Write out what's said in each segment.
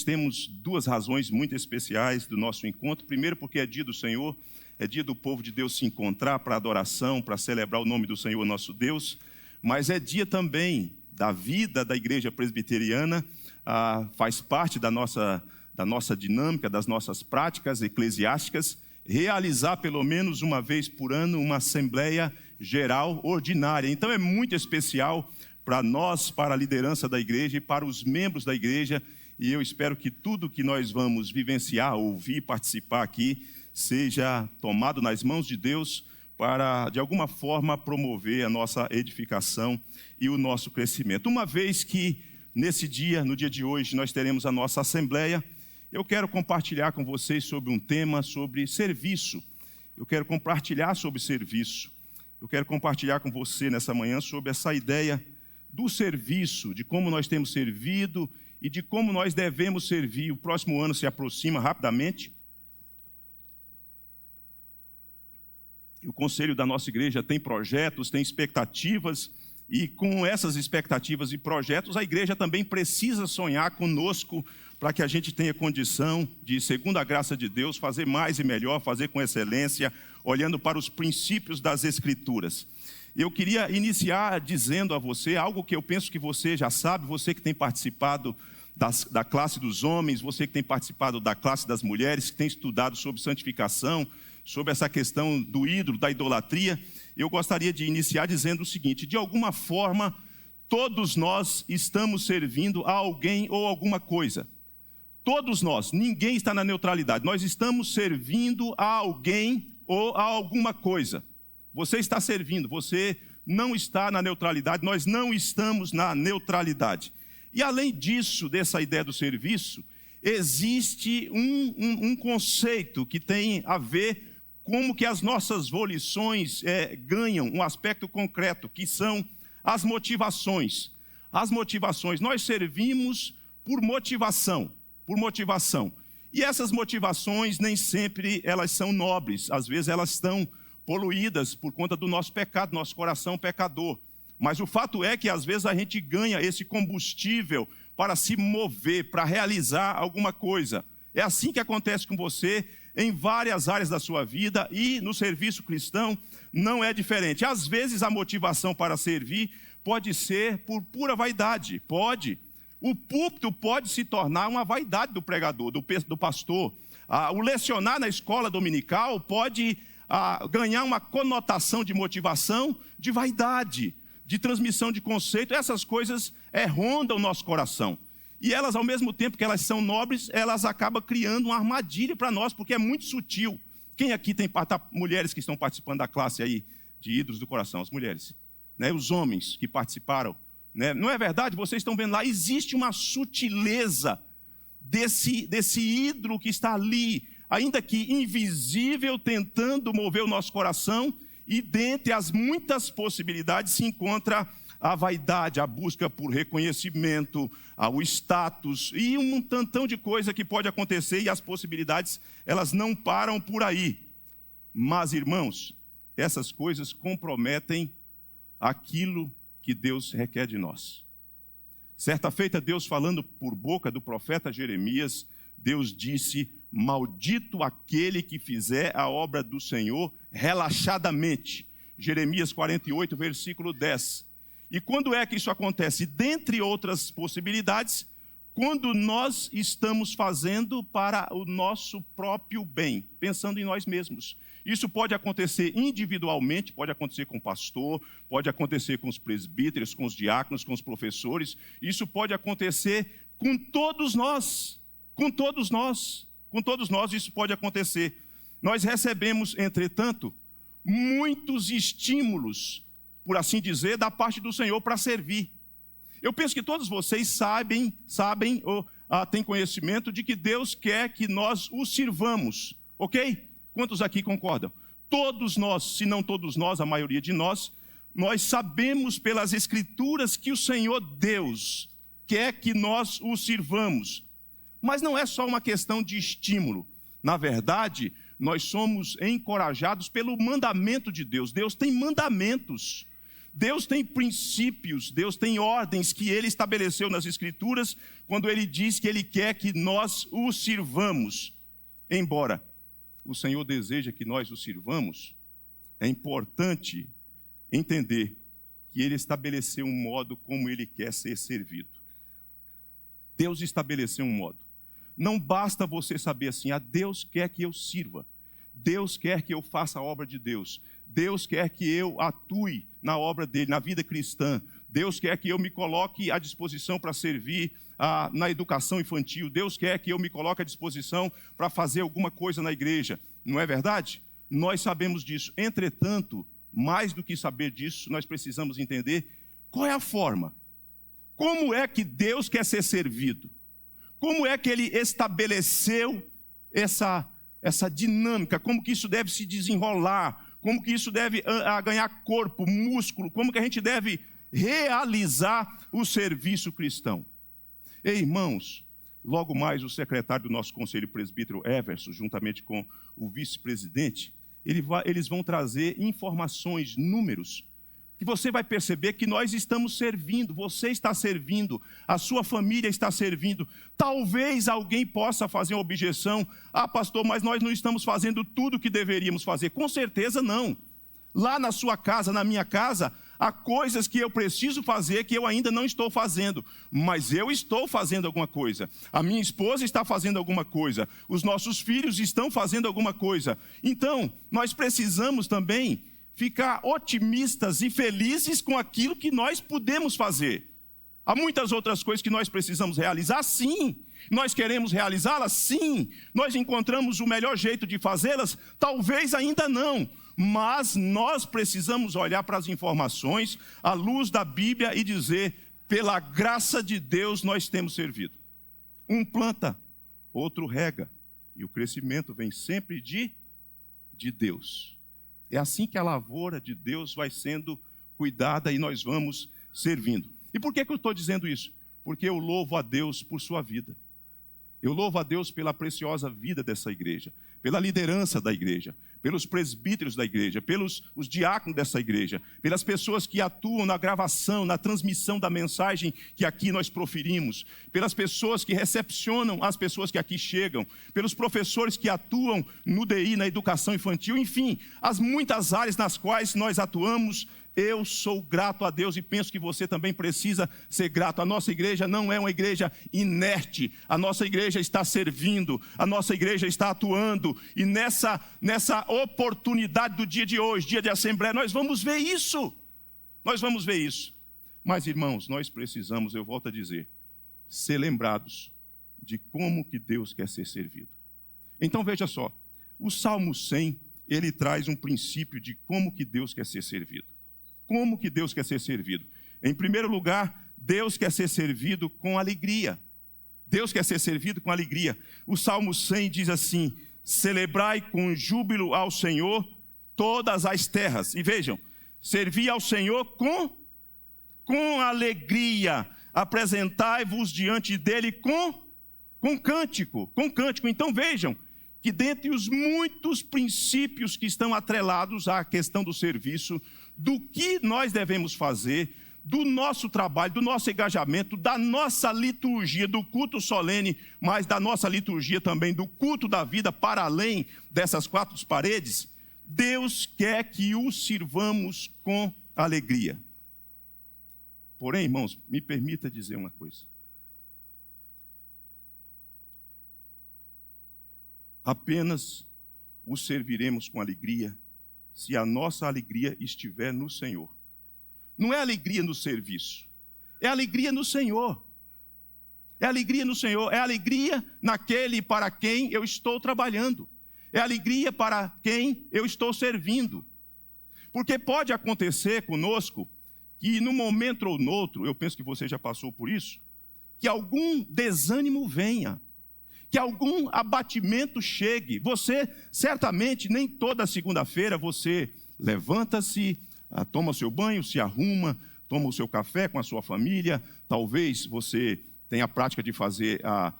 temos duas razões muito especiais do nosso encontro. Primeiro, porque é dia do Senhor, é dia do povo de Deus se encontrar para adoração, para celebrar o nome do Senhor nosso Deus, mas é dia também da vida da igreja presbiteriana, faz parte da nossa dinâmica, das nossas práticas eclesiásticas, realizar pelo menos uma vez por ano uma assembleia geral ordinária. Então é muito especial para nós, para a liderança da igreja e para os membros da igreja, e eu espero que tudo que nós vamos vivenciar, ouvir, participar aqui, seja tomado nas mãos de Deus para, de alguma forma, promover a nossa edificação e o nosso crescimento. Uma vez que, nesse dia, no dia de hoje, nós teremos a nossa assembleia, eu quero compartilhar com vocês sobre um tema, sobre serviço. Eu quero compartilhar sobre serviço. Eu quero compartilhar com você nessa manhã sobre essa ideia do serviço, de como nós temos servido e de como nós devemos servir. O próximo ano se aproxima rapidamente. O conselho da nossa igreja tem projetos, tem expectativas, e com essas expectativas e projetos, a igreja também precisa sonhar conosco para que a gente tenha condição de, segundo a graça de Deus, fazer mais e melhor, fazer com excelência, olhando para os princípios das Escrituras. Eu queria iniciar dizendo a você algo que eu penso que você já sabe, você que tem participado da classe dos homens, você que tem participado da classe das mulheres, que tem estudado sobre santificação, sobre essa questão do ídolo, da idolatria. Eu gostaria de iniciar dizendo o seguinte: de alguma forma, todos nós estamos servindo a alguém ou alguma coisa. Todos nós, ninguém está na neutralidade. Nós estamos servindo a alguém ou a alguma coisa. Você está servindo, você não está na neutralidade, nós não estamos na neutralidade. E além disso, dessa ideia do serviço, existe um conceito que tem a ver como que as nossas volições ganham um aspecto concreto, que são as motivações. As motivações, nós servimos por motivação. E essas motivações nem sempre elas são nobres, às vezes elas estão poluídas por conta do nosso pecado, nosso coração pecador. Mas o fato é que às vezes a gente ganha esse combustível para se mover, para realizar alguma coisa. É assim que acontece com você em várias áreas da sua vida, e no serviço cristão não é diferente. Às vezes a motivação para servir pode ser por pura vaidade, pode. O púlpito pode se tornar uma vaidade do pregador, do pastor. O lecionar na escola dominical pode ganhar uma conotação de motivação, de vaidade, de transmissão de conceito. Essas coisas rondam o nosso coração. E elas, ao mesmo tempo que elas são nobres, elas acabam criando uma armadilha para nós, porque é muito sutil. Quem aqui tem mulheres que estão participando da classe aí de ídolos do coração? As mulheres, né? Os homens que participaram, né? Não é verdade? Vocês estão vendo lá, existe uma sutileza desse ídolo que está ali, ainda que invisível, tentando mover o nosso coração, e dentre as muitas possibilidades se encontra a vaidade, a busca por reconhecimento, o status e um tantão de coisa que pode acontecer, e as possibilidades, elas não param por aí. Mas, irmãos, essas coisas comprometem aquilo que Deus requer de nós. Certa feita, Deus, falando por boca do profeta Jeremias, Deus disse: maldito aquele que fizer a obra do Senhor relaxadamente. Jeremias 48, versículo 10. E quando é que isso acontece? Dentre outras possibilidades, quando nós estamos fazendo para o nosso próprio bem, pensando em nós mesmos. Isso pode acontecer individualmente, pode acontecer com o pastor, pode acontecer com os presbíteros, com os diáconos, com os professores. Isso pode acontecer com todos nós, isso pode acontecer. Nós recebemos, entretanto, muitos estímulos, por assim dizer, da parte do Senhor para servir. Eu penso que todos vocês sabem ou têm conhecimento de que Deus quer que nós o sirvamos, ok? Quantos aqui concordam? Todos nós, se não todos nós, a maioria de nós sabemos pelas Escrituras que o Senhor Deus quer que nós o sirvamos. Mas não é só uma questão de estímulo. Na verdade, nós somos encorajados pelo mandamento de Deus. Deus tem mandamentos. Deus tem princípios, Deus tem ordens que Ele estabeleceu nas Escrituras, quando Ele diz que Ele quer que nós o sirvamos. Embora o Senhor deseja que nós o sirvamos, é importante entender que Ele estabeleceu um modo como Ele quer ser servido. Deus estabeleceu um modo. Não basta você saber assim, Deus quer que eu sirva. Deus quer que eu faça a obra de Deus. Deus quer que eu atue na obra dele, na vida cristã. Deus quer que eu me coloque à disposição para servir na educação infantil. Deus quer que eu me coloque à disposição para fazer alguma coisa na igreja. Não é verdade? Nós sabemos disso. Entretanto, mais do que saber disso, nós precisamos entender qual é a forma. Como é que Deus quer ser servido? Como é que Ele estabeleceu essa dinâmica? Como que isso deve se desenrolar? Como que isso deve ganhar corpo, músculo? Como que a gente deve realizar o serviço cristão? Ei, irmãos, logo mais o secretário do nosso conselho, o presbítero Everson, juntamente com o vice-presidente, eles vão trazer informações, números, que você vai perceber que nós estamos servindo, você está servindo, a sua família está servindo. Talvez alguém possa fazer uma objeção, pastor, mas nós não estamos fazendo tudo o que deveríamos fazer. Com certeza não. Lá na sua casa, na minha casa, há coisas que eu preciso fazer que eu ainda não estou fazendo, mas eu estou fazendo alguma coisa. A minha esposa está fazendo alguma coisa, os nossos filhos estão fazendo alguma coisa. Então, nós precisamos também ficar otimistas e felizes com aquilo que nós podemos fazer. Há muitas outras coisas que nós precisamos realizar, sim. Nós queremos realizá-las, sim. Nós encontramos o melhor jeito de fazê-las, talvez ainda não. Mas nós precisamos olhar para as informações, à luz da Bíblia e dizer, pela graça de Deus nós temos servido. Um planta, outro rega, e o crescimento vem sempre de Deus. É assim que a lavoura de Deus vai sendo cuidada e nós vamos servindo. E por que eu estou dizendo isso? Porque eu louvo a Deus por sua vida. Eu louvo a Deus pela preciosa vida dessa igreja, pela liderança da igreja, pelos presbíteros da igreja, pelos os diáconos dessa igreja, pelas pessoas que atuam na gravação, na transmissão da mensagem que aqui nós proferimos, pelas pessoas que recepcionam as pessoas que aqui chegam, pelos professores que atuam no DI, na educação infantil, enfim, as muitas áreas nas quais nós atuamos. Eu sou grato a Deus e penso que você também precisa ser grato. A nossa igreja não é uma igreja inerte. A nossa igreja está servindo, a nossa igreja está atuando. E nessa oportunidade do dia de hoje, dia de assembleia, nós vamos ver isso. Nós vamos ver isso. Mas, irmãos, nós precisamos, eu volto a dizer, ser lembrados de como que Deus quer ser servido. Então, veja só, o Salmo 100, ele traz um princípio de como que Deus quer ser servido. Como que Deus quer ser servido? Em primeiro lugar, Deus quer ser servido com alegria. Deus quer ser servido com alegria. O Salmo 100 diz assim, celebrai com júbilo ao Senhor todas as terras. E vejam, servi ao Senhor com alegria. Apresentai-vos diante dele com cântico. Então vejam, que dentre os muitos princípios que estão atrelados à questão do serviço, do que nós devemos fazer, do nosso trabalho, do nosso engajamento, da nossa liturgia, do culto solene, mas da nossa liturgia também, do culto da vida para além dessas quatro paredes, Deus quer que o sirvamos com alegria. Porém, irmãos, me permita dizer uma coisa. Apenas o serviremos com alegria se a nossa alegria estiver no Senhor. Não é alegria no serviço, é alegria no Senhor. É alegria no Senhor, é alegria naquele para quem eu estou trabalhando. É alegria para quem eu estou servindo. Porque pode acontecer conosco que num momento ou noutro, eu penso que você já passou por isso, que algum desânimo venha, que algum abatimento chegue. Você, certamente, nem toda segunda-feira você levanta-se, toma seu banho, se arruma, toma o seu café com a sua família. Talvez você tenha a prática de fazer a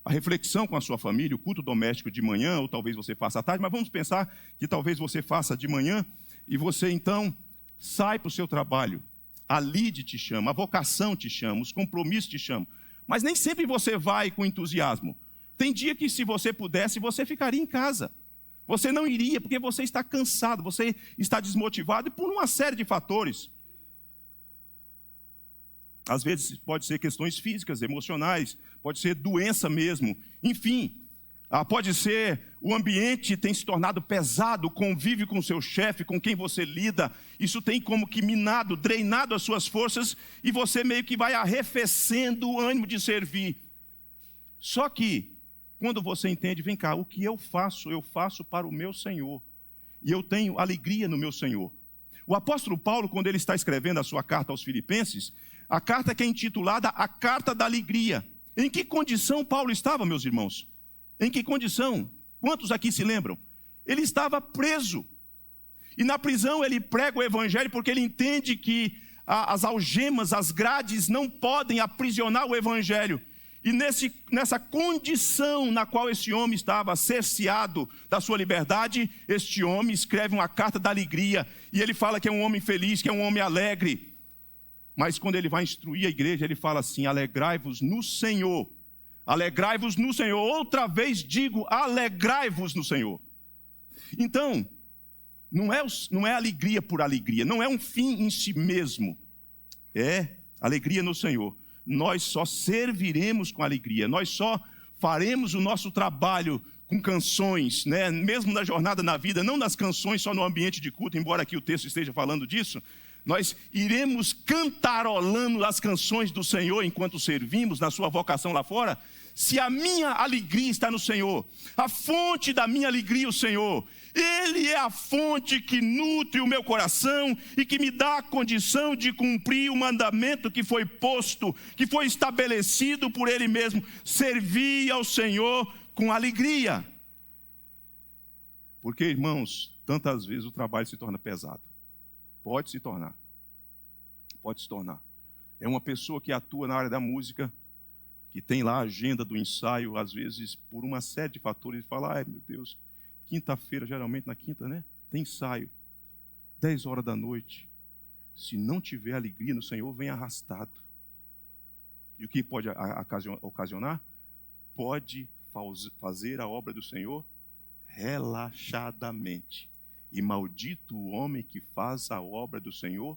reflexão com a sua família, o culto doméstico de manhã, ou talvez você faça à tarde, mas vamos pensar que talvez você faça de manhã, e você então Sai para o seu trabalho. A lide te chama, a vocação te chama, os compromissos te chamam. Mas nem sempre você vai com entusiasmo. Tem dia que, se você pudesse, você ficaria em casa. Você não iria porque você está cansado, você está desmotivado e por uma série de fatores. Às vezes pode ser questões físicas, emocionais, pode ser doença mesmo. Enfim, pode ser o ambiente tem se tornado pesado, o convívio com o seu chefe, com quem você lida. Isso tem como que minado, drenado as suas forças e você meio que vai arrefecendo o ânimo de servir. Só que, quando você entende, vem cá, o que eu faço para o meu Senhor. E eu tenho alegria no meu Senhor. O apóstolo Paulo, quando ele está escrevendo a sua carta aos Filipenses, a carta que é intitulada A Carta da Alegria. Em que condição Paulo estava, meus irmãos? Em que condição? Quantos aqui se lembram? Ele estava preso. E na prisão ele prega o evangelho porque ele entende que as algemas, as grades não podem aprisionar o evangelho. E nessa condição na qual esse homem estava cerceado da sua liberdade, este homem escreve uma carta da alegria. E ele fala que é um homem feliz, que é um homem alegre. Mas quando ele vai instruir a igreja, ele fala assim: alegrai-vos no Senhor. Alegrai-vos no Senhor. Outra vez digo, alegrai-vos no Senhor. Então, não é alegria por alegria, não é um fim em si mesmo. É alegria no Senhor. Nós só serviremos com alegria, nós só faremos o nosso trabalho com canções, né? Mesmo na jornada na vida, não nas canções só no ambiente de culto, embora aqui o texto esteja falando disso. Nós iremos cantarolando as canções do Senhor enquanto servimos na sua vocação lá fora. Se a minha alegria está no Senhor, a fonte da minha alegria é o Senhor. Ele é a fonte que nutre o meu coração e que me dá a condição de cumprir o mandamento que foi posto, que foi estabelecido por Ele mesmo. Servir ao Senhor com alegria. Porque, irmãos, tantas vezes o trabalho se torna pesado. Pode se tornar. É uma pessoa que atua na área da música, que tem lá a agenda do ensaio, às vezes por uma série de fatores, fala: ai meu Deus, quinta-feira, geralmente na quinta, né? Tem ensaio, 10 horas da noite. Se não tiver alegria no Senhor, vem arrastado. E o que pode ocasionar? Pode fazer a obra do Senhor relaxadamente. E maldito o homem que faz a obra do Senhor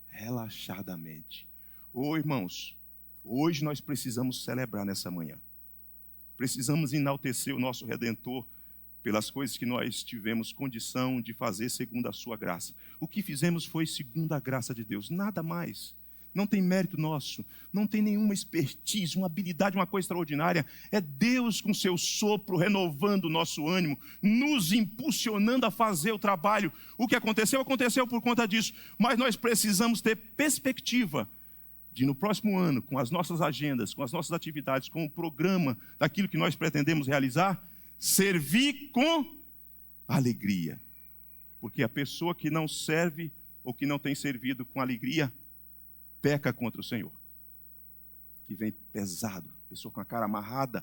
relaxadamente. Ô irmãos, hoje nós precisamos celebrar nessa manhã. Precisamos enaltecer o nosso Redentor pelas coisas que nós tivemos condição de fazer segundo a sua graça. O que fizemos foi segundo a graça de Deus, nada mais. Não tem mérito nosso, não tem nenhuma expertise, uma habilidade, uma coisa extraordinária. É Deus com seu sopro renovando o nosso ânimo, nos impulsionando a fazer o trabalho. O que aconteceu, aconteceu por conta disso. Mas nós precisamos ter perspectiva de no próximo ano, com as nossas agendas, com as nossas atividades, com o programa daquilo que nós pretendemos realizar, servir com alegria. Porque a pessoa que não serve ou que não tem servido com alegria, peca contra o Senhor. Que vem pesado, pessoa com a cara amarrada,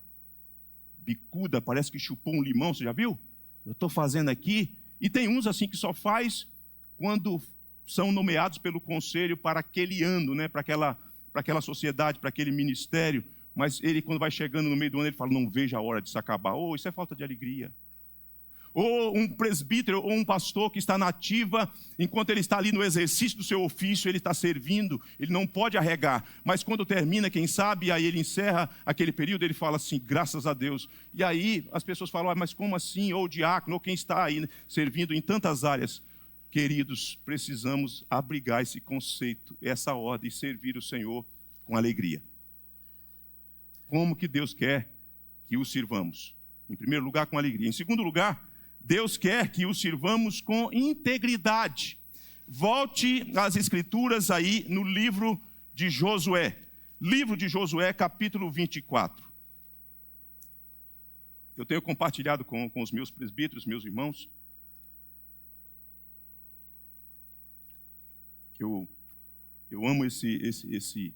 bicuda, parece que chupou um limão, você já viu? Eu estou fazendo aqui, e tem uns assim que só faz quando são nomeados pelo conselho para aquele ano, né? para aquela sociedade, para aquele ministério, mas ele, quando vai chegando no meio do ano, ele fala: não vejo a hora disso acabar. Isso é falta de alegria. Ou um presbítero ou um pastor que está na ativa, enquanto ele está ali no exercício do seu ofício, ele está servindo, ele não pode arregar, mas quando termina, quem sabe, aí ele encerra aquele período, ele fala assim: graças a Deus. E aí as pessoas falam: mas como assim? Ou o diácono, ou quem está aí servindo em tantas áreas. Queridos, precisamos abrigar esse conceito, essa ordem, e servir o Senhor com alegria. Como que Deus quer que o sirvamos? Em primeiro lugar, com alegria. Em segundo lugar, Deus quer que o sirvamos com integridade. Volte às Escrituras aí no livro de Josué. Livro de Josué, capítulo 24. Eu tenho compartilhado com os meus presbíteros, meus irmãos. Eu amo esse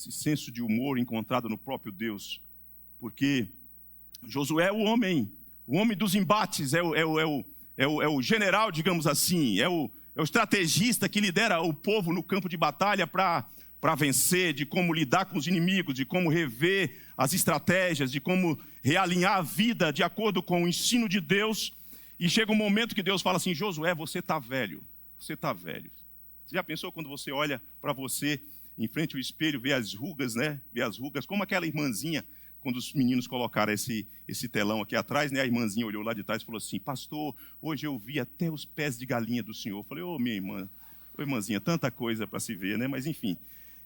senso de humor encontrado no próprio Deus. Porque Josué é o homem dos embates, é o general, digamos assim, é é o estrategista que lidera o povo no campo de batalha para vencer, de como lidar com os inimigos, de como rever as estratégias, de como realinhar a vida de acordo com o ensino de Deus. E chega um momento que Deus fala assim: Josué, você está velho, você está velho. Você já pensou quando você olha para você em frente ao espelho, vê as rugas, né? Vê as rugas, como aquela irmãzinha, quando os meninos colocaram esse telão aqui atrás, né? A irmãzinha olhou lá de trás e falou assim: pastor, hoje eu vi até os pés de galinha do senhor. Eu falei: ô, minha irmã, ô, irmãzinha, tanta coisa para se ver, né? Mas enfim.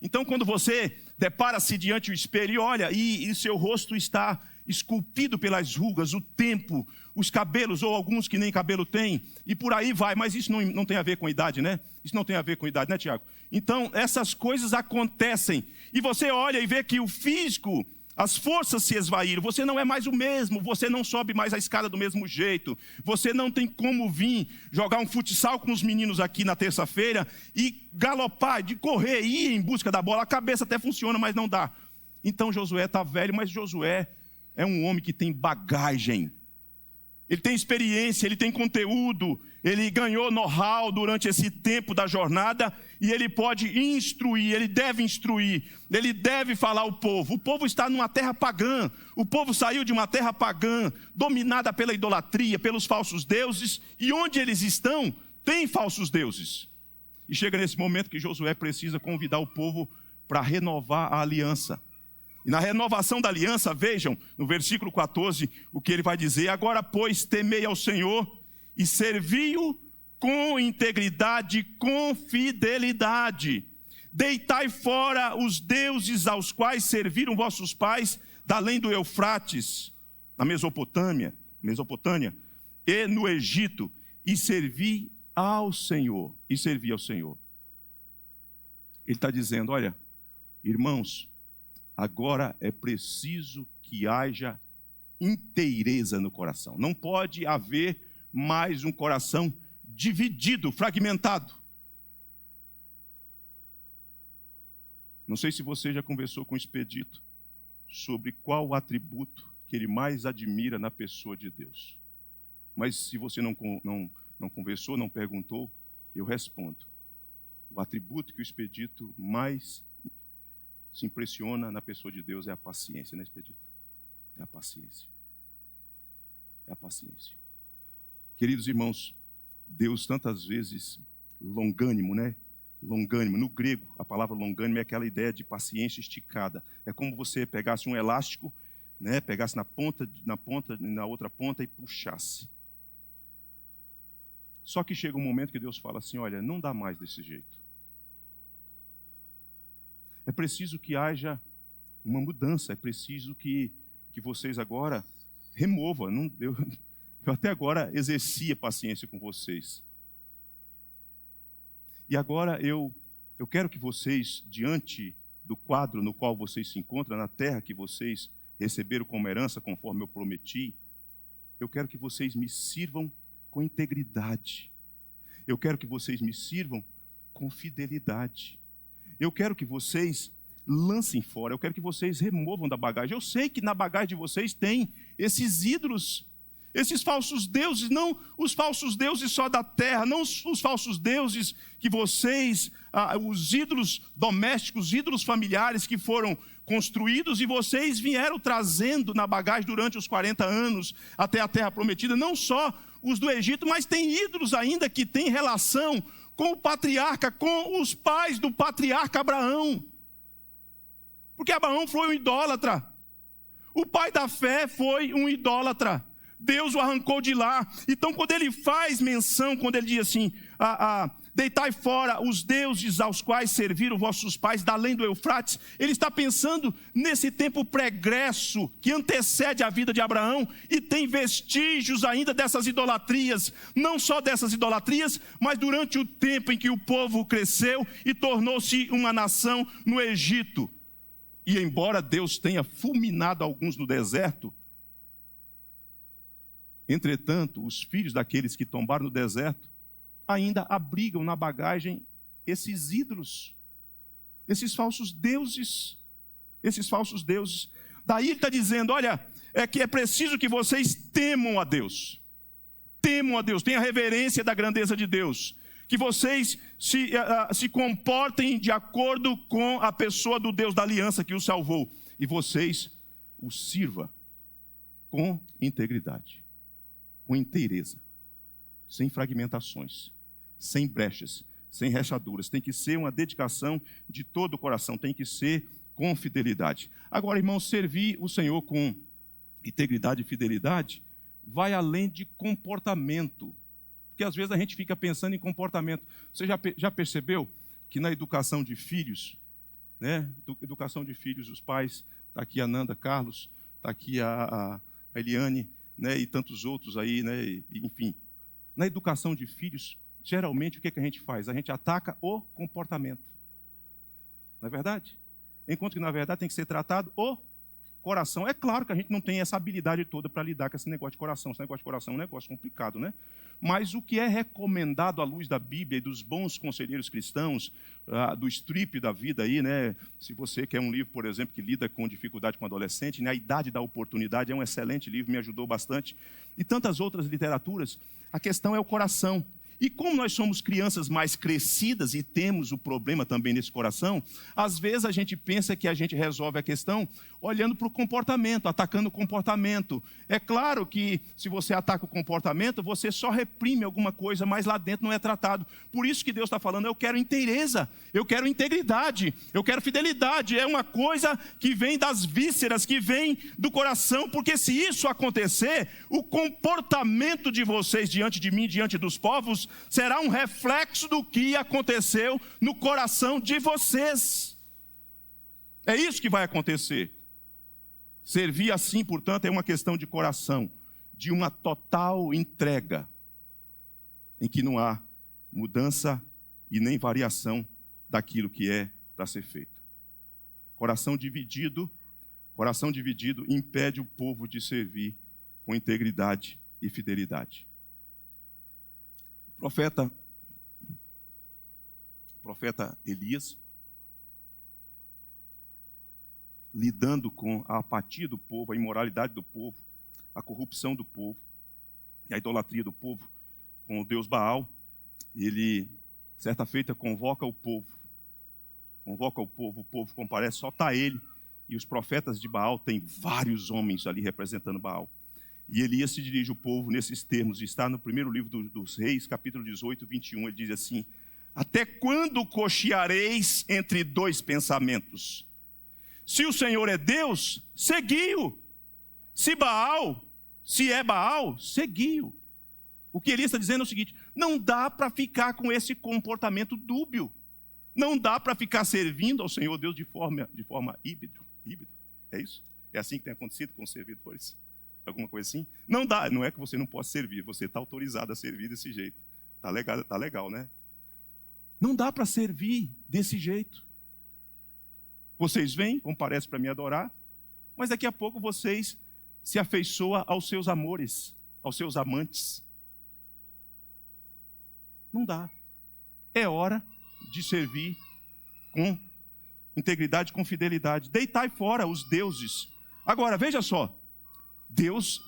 Então, quando você depara-se diante do espelho e olha, e seu rosto está esculpido pelas rugas, o tempo, os cabelos, ou alguns que nem cabelo têm, e por aí vai, mas isso não tem a ver com idade, né? Isso não tem a ver com idade, né, Tiago? Então, essas coisas acontecem, e você olha e vê que o físico, as forças se esvaíram, você não é mais o mesmo, você não sobe mais a escada do mesmo jeito, você não tem como vir jogar um futsal com os meninos aqui na terça-feira e galopar, de correr, ir em busca da bola, a cabeça até funciona, mas não dá. Então Josué está velho, mas Josué é um homem que tem bagagem, ele tem experiência, ele tem conteúdo, ele ganhou know-how durante esse tempo da jornada e ele pode instruir, ele deve falar ao povo. O povo está numa terra pagã, o povo saiu de uma terra pagã, dominada pela idolatria, pelos falsos deuses, e onde eles estão, tem falsos deuses. E chega nesse momento que Josué precisa convidar o povo para renovar a aliança. E na renovação da aliança, vejam, no versículo 14, o que ele vai dizer: agora, pois, temei ao Senhor e servi-o com integridade, com fidelidade. Deitai fora os deuses aos quais serviram vossos pais, da além do Eufrates, na Mesopotâmia, e no Egito, e servi ao Senhor. Ele está dizendo: olha, irmãos, agora é preciso que haja inteireza no coração. Não pode haver mais um coração dividido, fragmentado. Não sei se você já conversou com o Expedito sobre qual o atributo que ele mais admira na pessoa de Deus. Mas se você não conversou, não perguntou, eu respondo. O atributo que o Expedito mais se impressiona na pessoa de Deus é a paciência, né, Expedito? É a paciência. É a paciência. Queridos irmãos, Deus tantas vezes longânimo, né? Longânimo. No grego, a palavra longânimo é aquela ideia de paciência esticada. É como você pegasse um elástico, né? Pegasse na outra ponta e puxasse. Só que chega um momento que Deus fala assim: olha, não dá mais desse jeito. É preciso que haja uma mudança, é preciso que vocês agora removam. Eu até agora exercia paciência com vocês. E agora eu quero que vocês, diante do quadro no qual vocês se encontram, na terra que vocês receberam como herança, conforme eu prometi, eu quero que vocês me sirvam com integridade. Eu quero que vocês me sirvam com fidelidade. Eu quero que vocês lancem fora, eu quero que vocês removam da bagagem. Eu sei que na bagagem de vocês tem esses ídolos, esses falsos deuses, não os falsos deuses só da terra, não os falsos deuses que vocês, os ídolos domésticos, os ídolos familiares que foram construídos e vocês vieram trazendo na bagagem durante os 40 anos até a terra prometida, não só os do Egito, mas tem ídolos ainda que têm relação com o patriarca, com os pais do patriarca Abraão. Porque Abraão foi um idólatra. O pai da fé foi um idólatra. Deus o arrancou de lá. Então, quando ele faz menção, quando ele diz assim: deitai fora os deuses aos quais serviram vossos pais, da além do Eufrates, ele está pensando nesse tempo pregresso que antecede a vida de Abraão e tem vestígios ainda dessas idolatrias, não só dessas idolatrias, mas durante o tempo em que o povo cresceu e tornou-se uma nação no Egito. E embora Deus tenha fulminado alguns no deserto, entretanto, os filhos daqueles que tombaram no deserto ainda abrigam na bagagem esses ídolos, esses falsos deuses. Daí ele está dizendo: olha, é que é preciso que vocês temam a Deus, tenham reverência da grandeza de Deus, que vocês se comportem de acordo com a pessoa do Deus da aliança que os salvou, e vocês o sirva com integridade, com inteireza, sem fragmentações, sem brechas, sem rachaduras. Tem que ser uma dedicação de todo o coração, tem que ser com fidelidade. Agora, irmãos, servir o Senhor com integridade e fidelidade vai além de comportamento, porque às vezes a gente fica pensando em comportamento. Você já percebeu que na educação de filhos, né? Educação de filhos, os pais, está aqui a Nanda, Carlos, está aqui a Eliane, né? E tantos outros aí, né? Enfim, na educação de filhos, geralmente o que a gente faz? A gente ataca o comportamento, não é verdade? Enquanto que na verdade tem que ser tratado o coração. É claro que a gente não tem essa habilidade toda para lidar com esse negócio de coração. Esse negócio de coração é um negócio complicado, né? Mas o que é recomendado à luz da Bíblia e dos bons conselheiros cristãos, do strip da vida aí, né? Se você quer um livro, por exemplo, que lida com dificuldade com adolescente, né? A Idade da Oportunidade é um excelente livro, me ajudou bastante. E tantas outras literaturas, a questão é o coração. E como nós somos crianças mais crescidas e temos o problema também nesse coração, às vezes a gente pensa que a gente resolve a questão olhando para o comportamento, atacando o comportamento. É claro que se você ataca o comportamento, você só reprime alguma coisa, mas lá dentro não é tratado. Por isso que Deus está falando, eu quero inteireza, eu quero integridade, eu quero fidelidade. É uma coisa que vem das vísceras, que vem do coração, porque se isso acontecer, o comportamento de vocês diante de mim, diante dos povos, será um reflexo do que aconteceu no coração de vocês. É isso que vai acontecer. Servir assim, portanto, é uma questão de coração, de uma total entrega, em que não há mudança e nem variação daquilo que é para ser feito. Coração dividido impede o povo de servir com integridade e fidelidade. O profeta Elias, lidando com a apatia do povo, a imoralidade do povo, a corrupção do povo, a idolatria do povo com o Deus Baal, ele, certa feita, convoca o povo, o povo comparece, só está ele, e os profetas de Baal, tem vários homens ali representando Baal. E Elias se dirige ao povo nesses termos, está no primeiro livro dos Reis, capítulo 18, 21, ele diz assim: até quando cocheareis entre dois pensamentos? Se o Senhor é Deus, segui-o. Se é Baal, segui-o. O que Elias está dizendo é o seguinte: não dá para ficar com esse comportamento dúbio. Não dá para ficar servindo ao Senhor Deus de forma híbrida. É isso? É assim que tem acontecido com os servidores? Alguma coisa assim? Não dá, não é que você não possa servir, você está autorizado a servir desse jeito. Tá legal, né? Não dá para servir desse jeito. Vocês vêm, comparecem para me adorar, mas daqui a pouco vocês se afeiçoam aos seus amores, aos seus amantes. Não dá. É hora de servir com integridade, com fidelidade. Deitai fora os deuses. Agora, veja só. Deus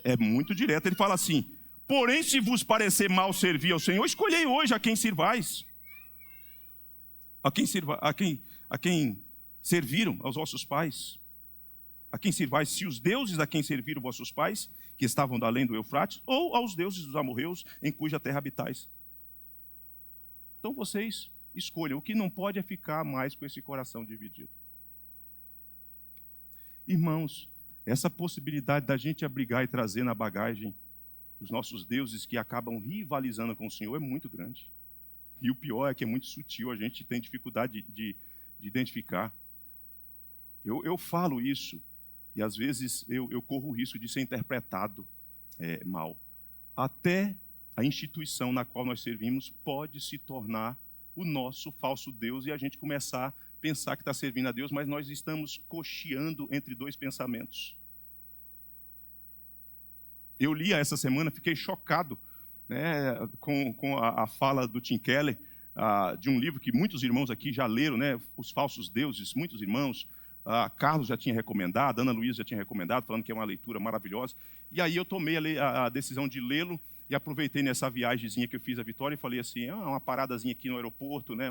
é muito direto, ele fala assim: porém, se vos parecer mal servir ao Senhor, escolhei hoje a quem sirvais. A quem serviram aos vossos pais. A quem sirvais, se os deuses a quem serviram vossos pais, que estavam da além do Eufrates, ou aos deuses dos amorreus, em cuja terra habitais. Então vocês escolham. O que não pode é ficar mais com esse coração dividido. Irmãos, essa possibilidade da gente abrigar e trazer na bagagem os nossos deuses que acabam rivalizando com o Senhor é muito grande. E o pior é que é muito sutil, a gente tem dificuldade de identificar. Eu falo isso e às vezes eu corro o risco de ser interpretado mal. Até a instituição na qual nós servimos pode se tornar o nosso falso Deus e a gente começar a pensar que está servindo a Deus, mas nós estamos cocheando entre dois pensamentos. Eu li essa semana, fiquei chocado, né, com a fala do Tim Keller, de um livro que muitos irmãos aqui já leram, né, Os Falsos Deuses, muitos irmãos. Carlos já tinha recomendado, Ana Luísa já tinha recomendado, falando que é uma leitura maravilhosa. E aí eu tomei a decisão de lê-lo, E aproveitei nessa viagemzinha que eu fiz a Vitória e falei assim, uma paradazinha aqui no aeroporto, né?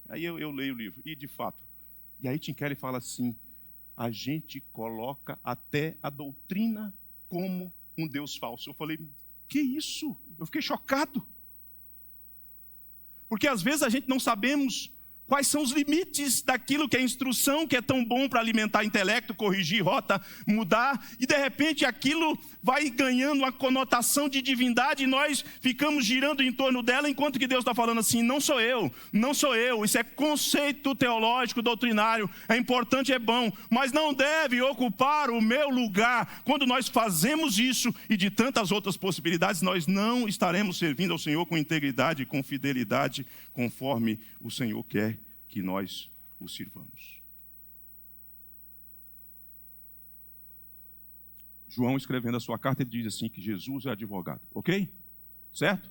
Aí eu leio o livro. E de fato. E aí Tim Keller fala assim, a gente coloca até a doutrina como um Deus falso. Eu falei, que isso? Eu fiquei chocado. Porque às vezes a gente não sabemos quais são os limites daquilo que é instrução, que é tão bom para alimentar intelecto, corrigir rota, mudar, e de repente aquilo vai ganhando uma conotação de divindade e nós ficamos girando em torno dela, enquanto que Deus está falando assim, não sou eu, isso é conceito teológico, doutrinário, é importante, é bom, mas não deve ocupar o meu lugar. Quando nós fazemos isso, e de tantas outras possibilidades, nós não estaremos servindo ao Senhor com integridade, com fidelidade, conforme o Senhor quer que nós o sirvamos. João, escrevendo a sua carta, ele diz assim que Jesus é advogado, ok? Certo?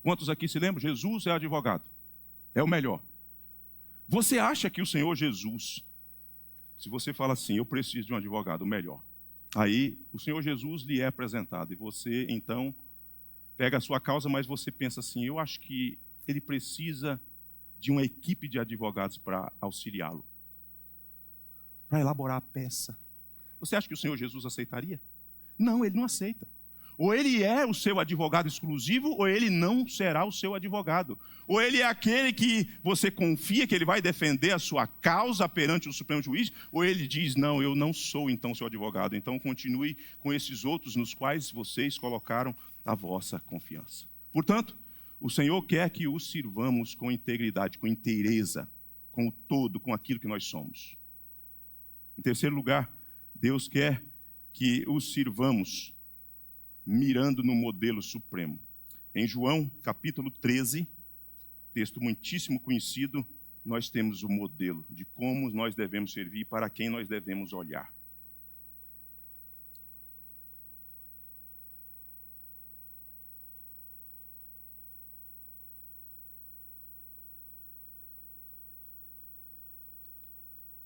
Quantos aqui se lembram? Jesus é advogado, é o melhor. Você acha que o Senhor Jesus, se você fala assim, eu preciso de um advogado, o melhor, aí o Senhor Jesus lhe é apresentado, e você então pega a sua causa, mas você pensa assim, eu acho que ele precisa de uma equipe de advogados para auxiliá-lo, para elaborar a peça. Você acha que o Senhor Jesus aceitaria? Não, ele não aceita. Ou ele é o seu advogado exclusivo, ou ele não será o seu advogado. Ou ele é aquele que você confia que ele vai defender a sua causa perante o Supremo Juiz, ou ele diz, não, eu não sou então seu advogado. Então continue com esses outros nos quais vocês colocaram a vossa confiança. Portanto, o Senhor quer que o sirvamos com integridade, com inteireza, com o todo, com aquilo que nós somos. Em terceiro lugar, Deus quer que o sirvamos mirando no modelo supremo. Em João, capítulo 13, texto muitíssimo conhecido, nós temos o modelo de como nós devemos servir, para quem nós devemos olhar.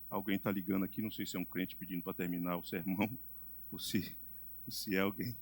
Alguém está ligando aqui, não sei se é um crente pedindo para terminar o sermão, ou se é alguém.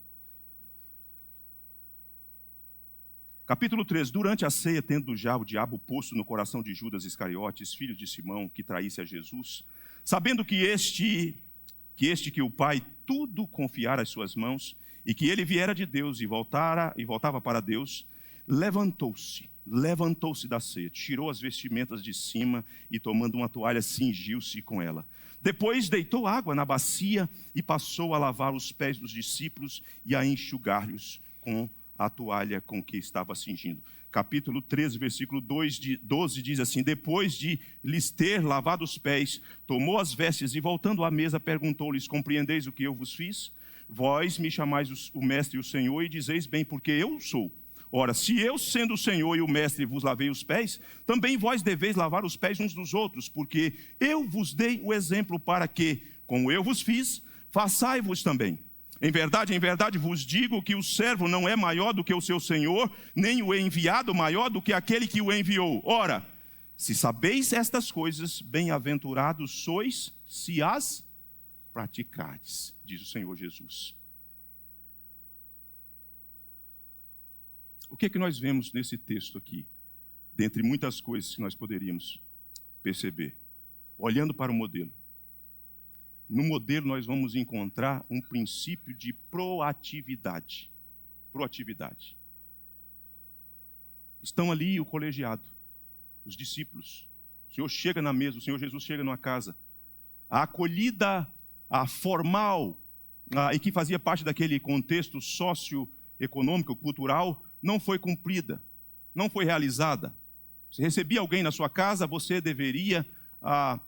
Capítulo 13. Durante a ceia, tendo já o diabo posto no coração de Judas Iscariotes, filho de Simão, que traísse a Jesus, sabendo que o Pai tudo confiara às suas mãos, e que ele viera de Deus e voltava para Deus, levantou-se da ceia, tirou as vestimentas de cima e, tomando uma toalha, cingiu-se com ela. Depois deitou água na bacia e passou a lavar os pés dos discípulos e a enxugar-lhes com a toalha com que estava cingindo. Capítulo 13, versículo 12 diz assim, depois de lhes ter lavado os pés, tomou as vestes e, voltando à mesa, perguntou-lhes, compreendeis o que eu vos fiz? Vós me chamais o mestre e o Senhor e dizeis bem, porque eu sou. Ora, se eu, sendo o Senhor e o mestre, vos lavei os pés, também vós deveis lavar os pés uns dos outros, porque eu vos dei o exemplo para que, como eu vos fiz, façai-vos também. Em verdade vos digo que o servo não é maior do que o seu senhor, nem o enviado maior do que aquele que o enviou. Ora, se sabeis estas coisas, bem-aventurados sois, se as praticardes, diz o Senhor Jesus. O que é que nós vemos nesse texto aqui? Dentre muitas coisas que nós poderíamos perceber, olhando para o modelo. No modelo nós vamos encontrar um princípio de proatividade. Proatividade. Estão ali o colegiado, os discípulos. O Senhor chega na mesa, o Senhor Jesus chega numa casa. A acolhida formal, e que fazia parte daquele contexto socioeconômico, cultural, não foi cumprida, não foi realizada. Se recebia alguém na sua casa, você deveria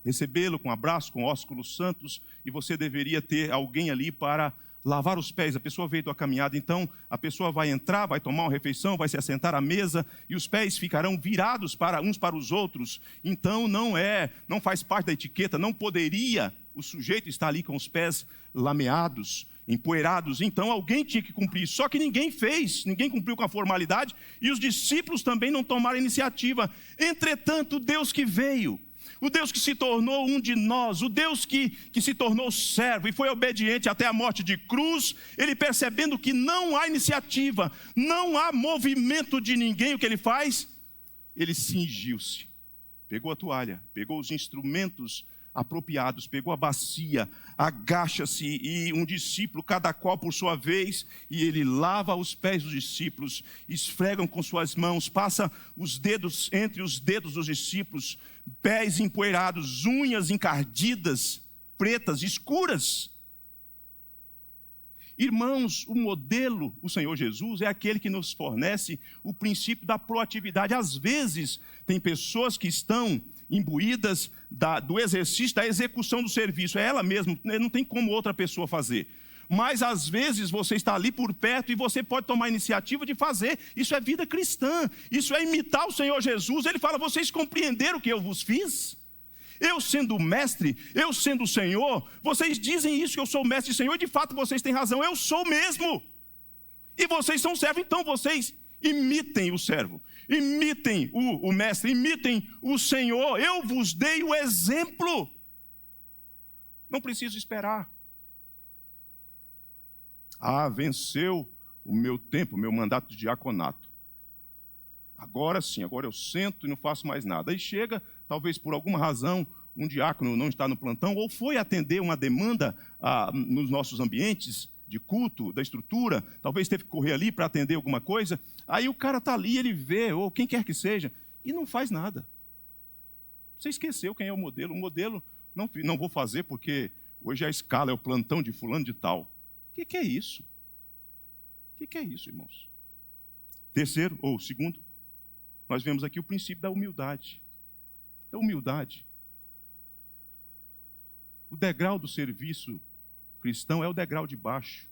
recebê-lo com abraço, com ósculos santos, e você deveria ter alguém ali para lavar os pés. A pessoa veio da caminhada, então a pessoa vai entrar, vai tomar uma refeição, vai se assentar à mesa, e os pés ficarão virados uns para os outros. Então não faz parte da etiqueta, não poderia o sujeito estar ali com os pés lameados, empoeirados. Então alguém tinha que cumprir, só que ninguém fez, ninguém cumpriu com a formalidade, e os discípulos também não tomaram iniciativa. Entretanto, Deus que veio O Deus que se tornou um de nós, o Deus que se tornou servo e foi obediente até a morte de cruz, ele percebendo que não há iniciativa, não há movimento de ninguém, o que ele faz? Ele cingiu-se, pegou a toalha, pegou os instrumentos apropriados, pegou a bacia, agacha-se e um discípulo, cada qual por sua vez, e ele lava os pés dos discípulos, esfregam com suas mãos, passa os dedos entre os dedos dos discípulos, pés empoeirados, unhas encardidas, pretas, escuras. Irmãos, o modelo, o Senhor Jesus, é aquele que nos fornece o princípio da proatividade. Às vezes, tem pessoas que estão imbuídas do exercício, da execução do serviço. É ela mesma, não tem como outra pessoa fazer. Mas, às vezes, você está ali por perto e você pode tomar a iniciativa de fazer. Isso é vida cristã. Isso é imitar o Senhor Jesus. Ele fala, vocês compreenderam o que eu vos fiz? Eu sendo o mestre, eu sendo o Senhor, vocês dizem isso, que eu sou o mestre e Senhor, e de fato vocês têm razão, eu sou mesmo. E vocês são servos, então vocês imitem o servo, imitem o mestre, imitem o Senhor. Eu vos dei o exemplo. Não preciso esperar. Venceu o meu tempo, o meu mandato de diaconato. Agora sim, agora eu sento e não faço mais nada. Aí chega, talvez por alguma razão, um diácono não está no plantão, ou foi atender uma demanda nos nossos ambientes de culto, da estrutura, talvez teve que correr ali para atender alguma coisa. Aí o cara está ali, ele vê, ou quem quer que seja, e não faz nada. Você esqueceu quem é o modelo. O modelo, não vou fazer porque hoje a escala é o plantão de fulano de tal. O que é isso? O que é isso, irmãos? Terceiro, ou segundo, nós vemos aqui o princípio da humildade. Da humildade. O degrau do serviço cristão é o degrau de baixo.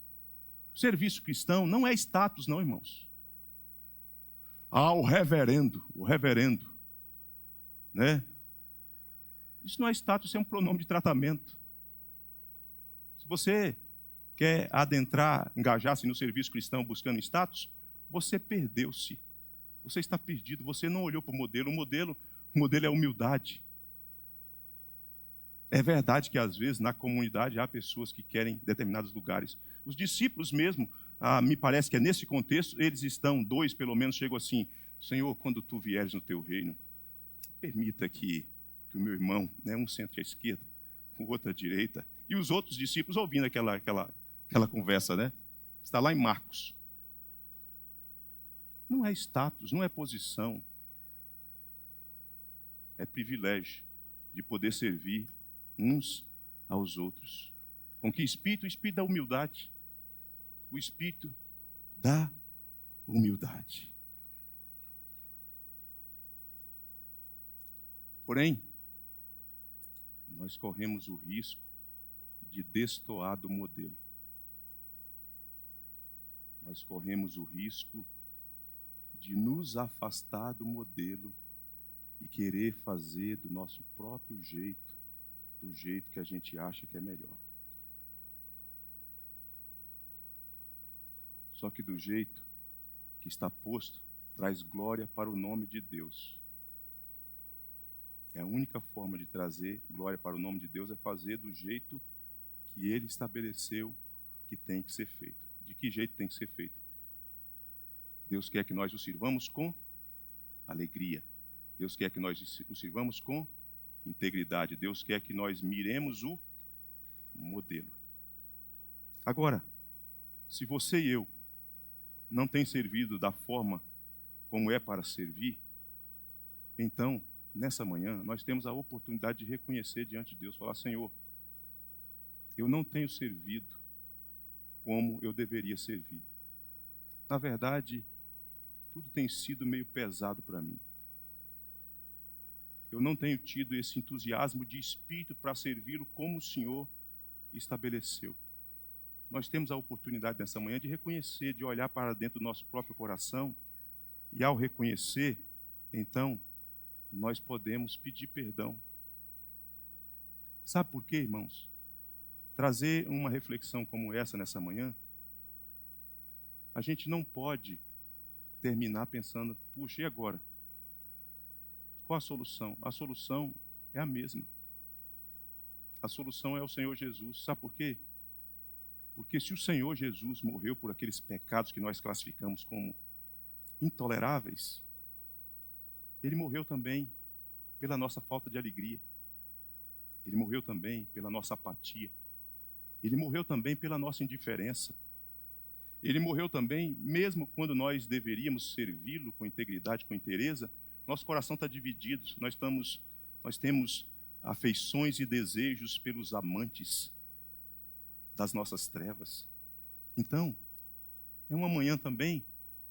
O serviço cristão não é status, não, irmãos. O reverendo, né? Isso não é status, isso é um pronome de tratamento. Se você quer adentrar, engajar-se no serviço cristão buscando status, você perdeu-se. Você está perdido, você não olhou para o modelo. O modelo é humildade. É verdade que às vezes na comunidade há pessoas que querem determinados lugares. Os discípulos mesmo, me parece que é nesse contexto, eles estão, dois pelo menos, chegam assim, Senhor, quando tu vieres no teu reino, permita que o meu irmão, né, um centro à esquerda, o outro à direita, e os outros discípulos ouvindo aquela conversa, né? Está lá em Marcos. Não é status, não é posição. É privilégio de poder servir uns aos outros. Com que espírito? O espírito da humildade. O espírito da humildade. Porém, nós corremos o risco de destoar do modelo. Nós corremos o risco de nos afastar do modelo e querer fazer do nosso próprio jeito, do jeito que a gente acha que é melhor. Só que do jeito que está posto, traz glória para o nome de Deus. É a única forma de trazer glória para o nome de Deus é fazer do jeito que Ele estabeleceu que tem que ser feito. De que jeito tem que ser feito? Deus quer que nós o sirvamos com alegria. Deus quer que nós o sirvamos com integridade. Deus quer que nós miremos o modelo. Agora, se você e eu não tem servido da forma como é para servir, então, nessa manhã, nós temos a oportunidade de reconhecer diante de Deus, falar, Senhor, eu não tenho servido como eu deveria servir. Na verdade, tudo tem sido meio pesado para mim. Eu não tenho tido esse entusiasmo de espírito para servi-lo como o Senhor estabeleceu. Nós temos a oportunidade nessa manhã de reconhecer, de olhar para dentro do nosso próprio coração, e ao reconhecer, então, nós podemos pedir perdão. Sabe por quê, irmãos? Trazer uma reflexão como essa nessa manhã, a gente não pode terminar pensando, puxa, e agora? Qual a solução? A solução é a mesma. A solução é o Senhor Jesus. Sabe por quê? Porque se o Senhor Jesus morreu por aqueles pecados que nós classificamos como intoleráveis, Ele morreu também pela nossa falta de alegria. Ele morreu também pela nossa apatia. Ele morreu também pela nossa indiferença. Ele morreu também, mesmo quando nós deveríamos servi-lo com integridade, com inteireza, nosso coração está dividido. Nós temos afeições e desejos pelos amantes das nossas trevas. Então, é uma manhã também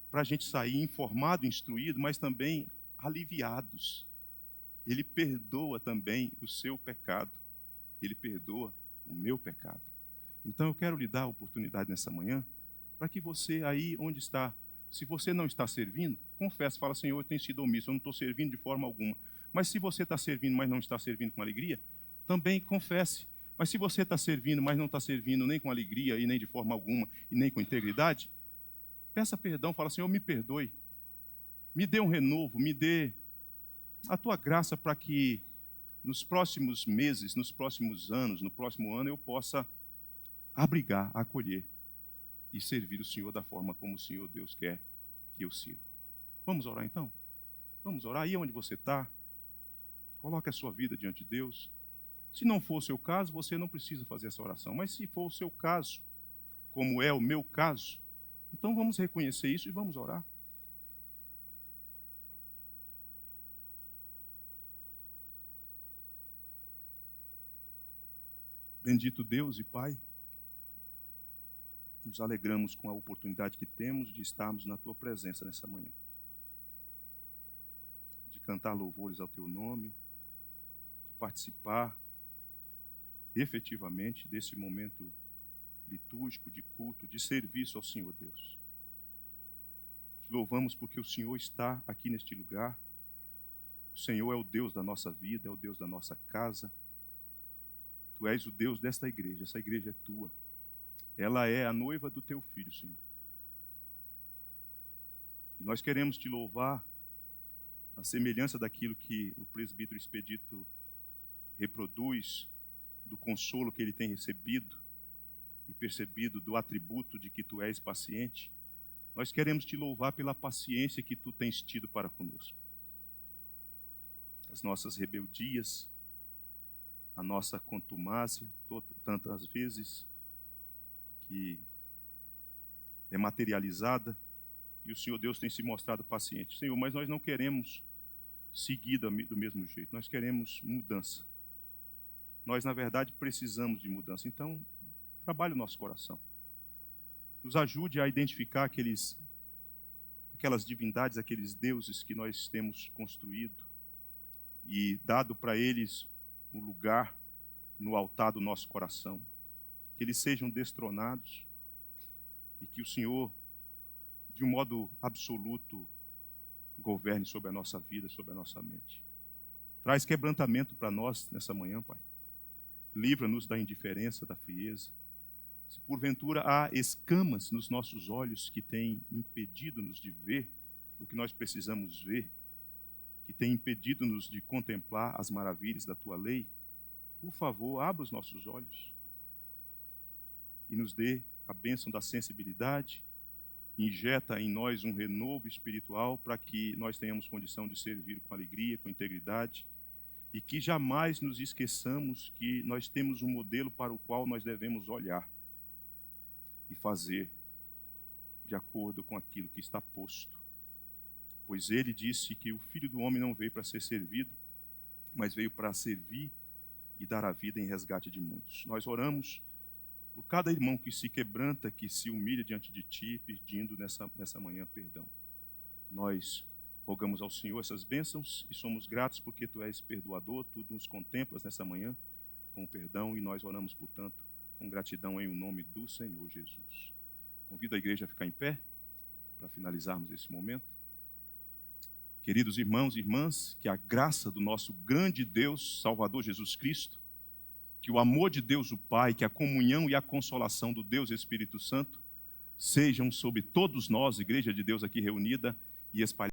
para a gente sair informado, instruído, mas também aliviados. Ele perdoa também o seu pecado. Ele perdoa o meu pecado. Então eu quero lhe dar a oportunidade nessa manhã para que você aí onde está, se você não está servindo, confesse, fala, Senhor, eu tenho sido omisso, eu não estou servindo de forma alguma. Mas se você está servindo, mas não está servindo com alegria, também confesse. Mas se você está servindo, mas não está servindo nem com alegria, e nem de forma alguma, e nem com integridade, peça perdão, fala, Senhor, me perdoe. Me dê um renovo, me dê a tua graça para que nos próximos meses, nos próximos anos, no próximo ano, eu possa abrigar, acolher e servir o Senhor da forma como o Senhor Deus quer que eu sirva. Vamos orar então? Vamos orar aí onde você está. Coloque a sua vida diante de Deus. Se não for o seu caso, você não precisa fazer essa oração. Mas se for o seu caso, como é o meu caso, então vamos reconhecer isso e vamos orar. Bendito Deus e Pai, nos alegramos com a oportunidade que temos de estarmos na Tua presença nessa manhã. De cantar louvores ao Teu nome, de participar efetivamente desse momento litúrgico, de culto, de serviço ao Senhor Deus. Te louvamos porque o Senhor está aqui neste lugar. O Senhor é o Deus da nossa vida, é o Deus da nossa casa. Tu és o Deus desta igreja, essa igreja é tua. Ela é a noiva do teu filho, Senhor. E nós queremos te louvar a semelhança daquilo que o presbítero Expedito reproduz, do consolo que ele tem recebido e percebido do atributo de que tu és paciente. Nós queremos te louvar pela paciência que tu tens tido para conosco. As nossas rebeldias, a nossa contumácia, tantas vezes que é materializada, e o Senhor Deus tem se mostrado paciente. Senhor, mas nós não queremos seguir do mesmo jeito, nós queremos mudança. Nós, na verdade, precisamos de mudança. Então, trabalhe o nosso coração. Nos ajude a identificar aquelas divindades, aqueles deuses que nós temos construído e dado para eles um lugar no altar do nosso coração. Que eles sejam destronados e que o Senhor, de um modo absoluto, governe sobre a nossa vida, sobre a nossa mente. Traz quebrantamento para nós nessa manhã, Pai. Livra-nos da indiferença, da frieza. Se porventura há escamas nos nossos olhos que têm impedido-nos de ver o que nós precisamos ver, que têm impedido-nos de contemplar as maravilhas da Tua lei, por favor, abra os nossos olhos e nos dê a bênção da sensibilidade, injeta em nós um renovo espiritual para que nós tenhamos condição de servir com alegria, com integridade, e que jamais nos esqueçamos que nós temos um modelo para o qual nós devemos olhar e fazer de acordo com aquilo que está posto. Pois ele disse que o Filho do Homem não veio para ser servido, mas veio para servir e dar a vida em resgate de muitos. Nós oramos por cada irmão que se quebranta, que se humilha diante de Ti, pedindo nessa manhã perdão. Nós rogamos ao Senhor essas bênçãos e somos gratos porque Tu és perdoador, Tu nos contemplas nessa manhã com perdão e nós oramos, portanto, com gratidão em o nome do Senhor Jesus. Convido a igreja a ficar em pé para finalizarmos esse momento. Queridos irmãos e irmãs, que a graça do nosso grande Deus, Salvador Jesus Cristo, que o amor de Deus o Pai, que a comunhão e a consolação do Deus Espírito Santo sejam sobre todos nós, igreja de Deus aqui reunida e espalhada.